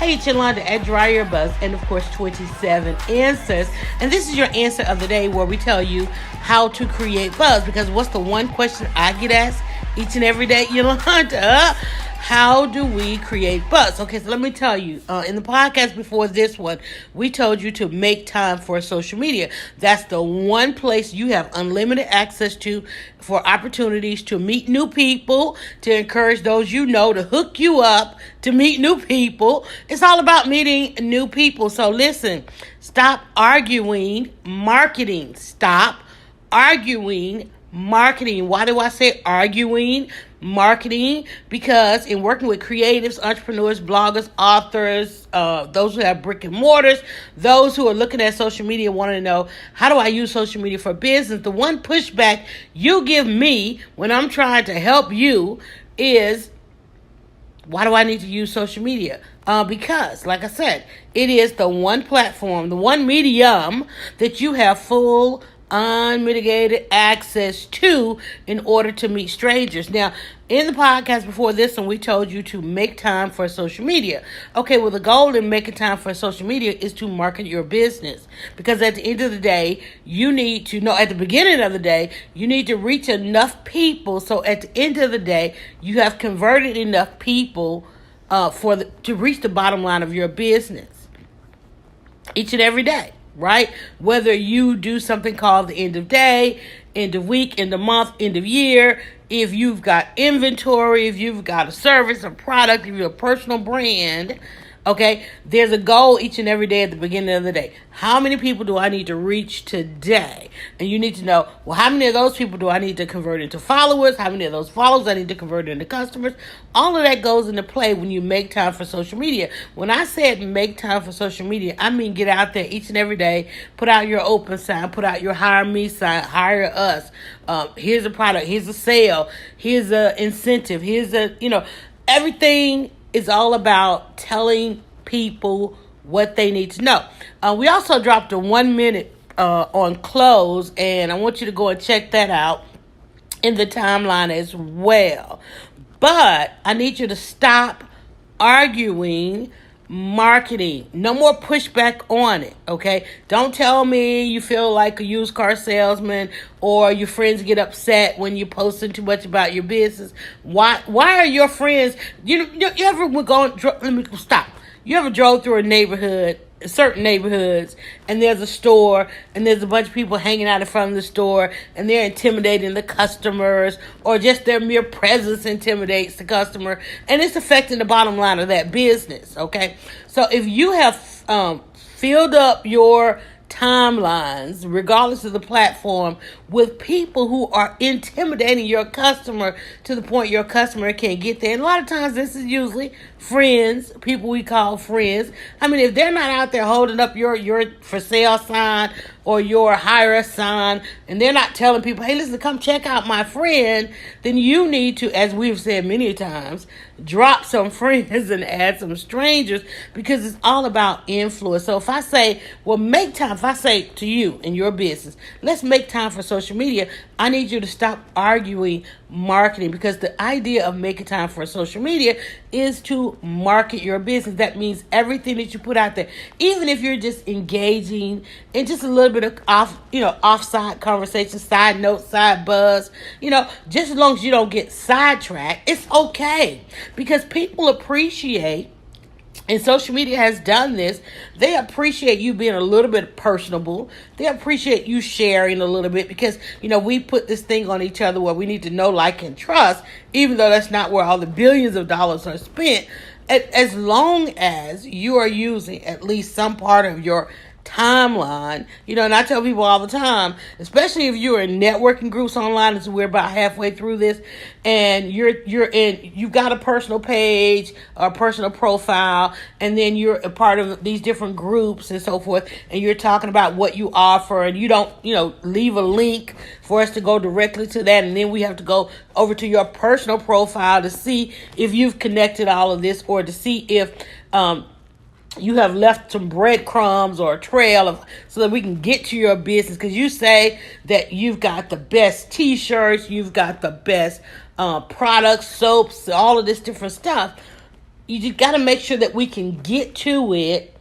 Hey, it's Yolanda at Dryer Buzz, and of course, 27 Answers. And this is your answer of the day where we tell you how to create buzz. Because what's the one question I get asked each and every day, Yolanda? How do we create buzz? Okay, so let me tell you. In the podcast before this one, we told you to make time for social media. That's the one place you have unlimited access to for opportunities to meet new people, to encourage those you know, to hook you up, to meet new people. It's all about meeting new people. So listen, stop arguing marketing. Stop arguing marketing. Why do I say arguing marketing? Because in working with creatives, entrepreneurs, bloggers, authors, those who have brick and mortars, those who are looking at social media and want to know, how do I use social media for business? The one pushback you give me when I'm trying to help you is, why do I need to use social media? Because, like I said, it is the one platform, the one medium that you have full unmitigated access to in order to meet strangers. Now, in the podcast before this one, we told you to make time for social media. Okay, well, the goal in making time for social media is to market your business. Because at the end of the day, you need to know, at the beginning of the day, you need to reach enough people. So at the end of the day, you have converted enough people to reach the bottom line of your business each and every day. Right? Whether you do something called the end of day, end of week, end of month, end of year, if you've got inventory, if you've got a service, a product, if you're a personal brand, okay, there's a goal each and every day at the beginning of the day. How many people do I need to reach today? And you need to know, well, how many of those people do I need to convert into followers? How many of those followers I need to convert into customers? All of that goes into play when you make time for social media. When I said make time for social media, I mean get out there each and every day, put out your open sign, put out your hire me sign, hire us. Here's a product, here's a sale, here's a incentive, everything is all about telling people what they need to know. We also dropped a 1 minute on clothes, and I want you to go and check that out in the timeline as well. But I need you to stop arguing marketing. No more pushback on it, okay? Don't tell me you feel like a used car salesman or your friends get upset when you're posting too much about your business. Why are your friends, you ever let me stop. You ever drove through a neighborhood, certain neighborhoods, and there's a store, and there's a bunch of people hanging out in front of the store, and they're intimidating the customers, or just their mere presence intimidates the customer, and it's affecting the bottom line of that business, okay? So if you have filled up your timelines, regardless of the platform, with people who are intimidating your customer to the point your customer can't get there. And a lot of times this is usually friends, people we call friends. I mean, if they're not out there holding up your for sale sign or your hire sign, and they're not telling people, hey, listen, come check out my friend, then you need to, as we've said many times, drop some friends and add some strangers, because it's all about influence. So if I say, well, make time, if I say to you in your business, let's make time for social media, I need you to stop arguing marketing, because the idea of making time for social media is to market your business. That means everything that you put out there, even if you're just engaging in just a little bit of offside conversation, side note, side buzz, just as long as you don't get sidetracked, it's okay, because people appreciate, and social media has done this, they appreciate you being a little bit personable. They appreciate you sharing a little bit, because, we put this thing on each other where we need to know, like, and trust, even though that's not where all the billions of dollars are spent. As long as you are using at least some part of your timeline, and I tell people all the time, especially if you're in networking groups online, as we're about halfway through this, and you've got a personal page or a personal profile, and then you're a part of these different groups and so forth, and you're talking about what you offer, and you don't, leave a link for us to go directly to that, and then we have to go over to your personal profile to see if you've connected all of this, or to see if you have left some breadcrumbs or a trail so that we can get to your business, because you say that you've got the best t-shirts, you've got the best products, soaps, all of this different stuff. You just got to make sure that we can get to it,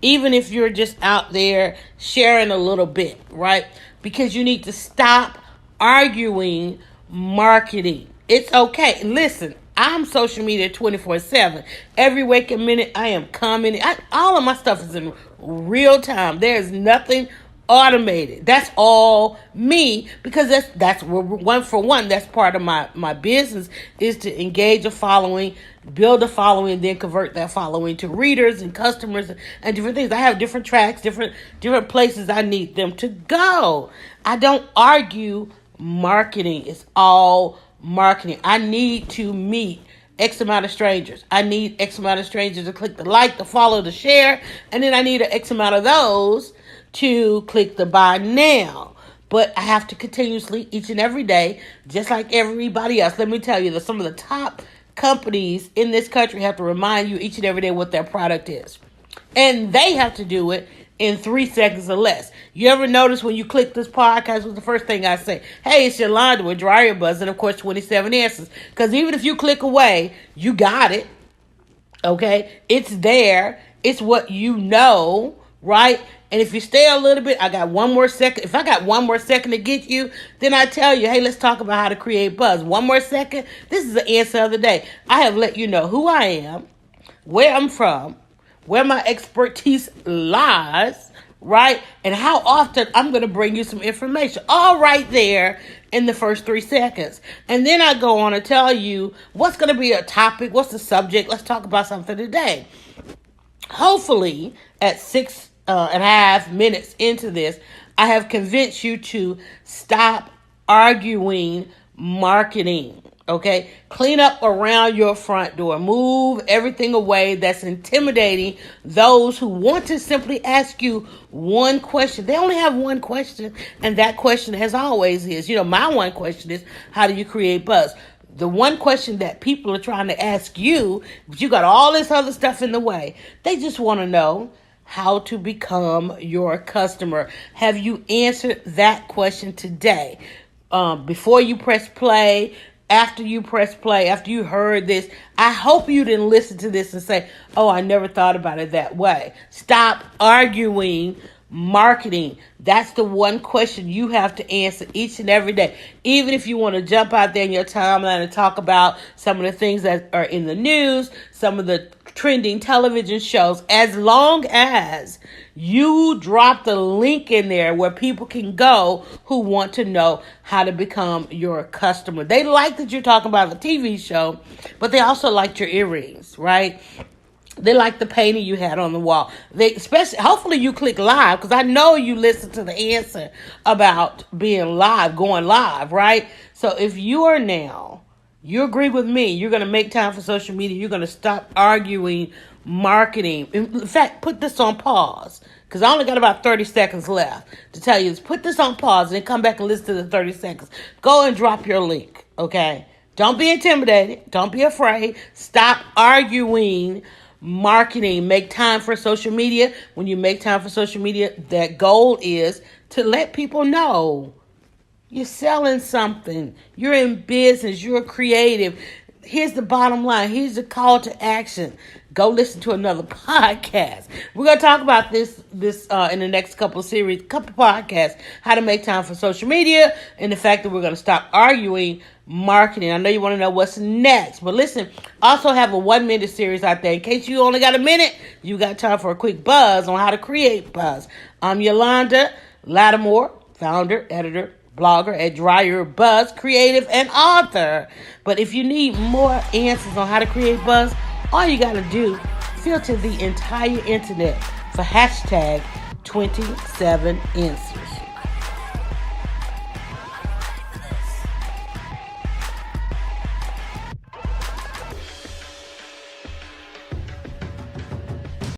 even if you're just out there sharing a little bit, right? Because you need to stop arguing marketing. It's okay. Listen, I'm social media 24/7. Every waking minute, I am commenting. All of my stuff is in real time. There's nothing automated. That's all me, because that's one for one. That's part of my business, is to engage a following, build a following, then convert that following to readers and customers and different things. I have different tracks, different places I need them to go. I don't argue marketing. It's all marketing. I need to meet X amount of strangers. I need X amount of strangers to click the like, the follow, the share, and then I need an X amount of those to click the buy now. But I have to continuously, each and every day, just like everybody else. Let me tell you that some of the top companies in this country have to remind you each and every day what their product is. And they have to do it in 3 seconds or less. You ever notice when you click this podcast, what's the first thing I say? Hey, it's Yolanda with Dryer Buzz, and of course 27 Answers. Because even if you click away, you got it. Okay? It's there. It's what you know, right? And if you stay a little bit, I got 1 more second. If I got 1 more second to get you, then I tell you, hey, let's talk about how to create buzz. 1 more second. This is the answer of the day. I have let you know who I am, where I'm from, where my expertise lies, right? And how often I'm going to bring you some information. All right there in the first 3 seconds. And then I go on to tell you what's going to be a topic, what's the subject. Let's talk about something today. Hopefully, at 6.5 minutes into this, I have convinced you to stop arguing marketing. Okay? Clean up around your front door. Move everything away that's intimidating those who want to simply ask you one question. They only have one question, and that question, as always, is, my one question is, how do you create buzz? The one question that people are trying to ask you, but you got all this other stuff in the way. They just want to know how to become your customer. Have you answered that question today? Before you press play, after you press play, after you heard this, I hope you didn't listen to this and say, oh, I never thought about it that way. Stop arguing marketing. That's the one question you have to answer each and every day. Even if you want to jump out there in your timeline and talk about some of the things that are in the news, some of the trending television shows, as long as you drop the link in there where people can go who want to know how to become your customer. They like that you're talking about the TV show, but they also liked your earrings, right? They like the painting you had on the wall. Hopefully you click live, because I know you listen to the answer about being live, going live, right? So if you agree with me, you're going to make time for social media. You're going to stop arguing marketing. In fact, put this on pause, because I only got about 30 seconds left to tell you this. Put this on pause and then come back and listen to the 30 seconds. Go and drop your link, okay? Don't be intimidated. Don't be afraid. Stop arguing marketing. Make time for social media. When you make time for social media, that goal is to let people know you're selling something. You're in business. You're creative. Here's the bottom line. Here's the call to action. Go listen to another podcast. We're going to talk about this in the next couple podcasts, how to make time for social media, and the fact that we're going to stop arguing marketing. I know you want to know what's next, but listen, also have a 1-minute series out there. In case you only got a minute, you got time for a quick buzz on how to create buzz. I'm Yolanda Lattimore, founder, editor, blogger at Dryer Buzz, creative and author. But if you need more answers on how to create buzz, all you got to do, filter the entire internet for hashtag 27 Answers.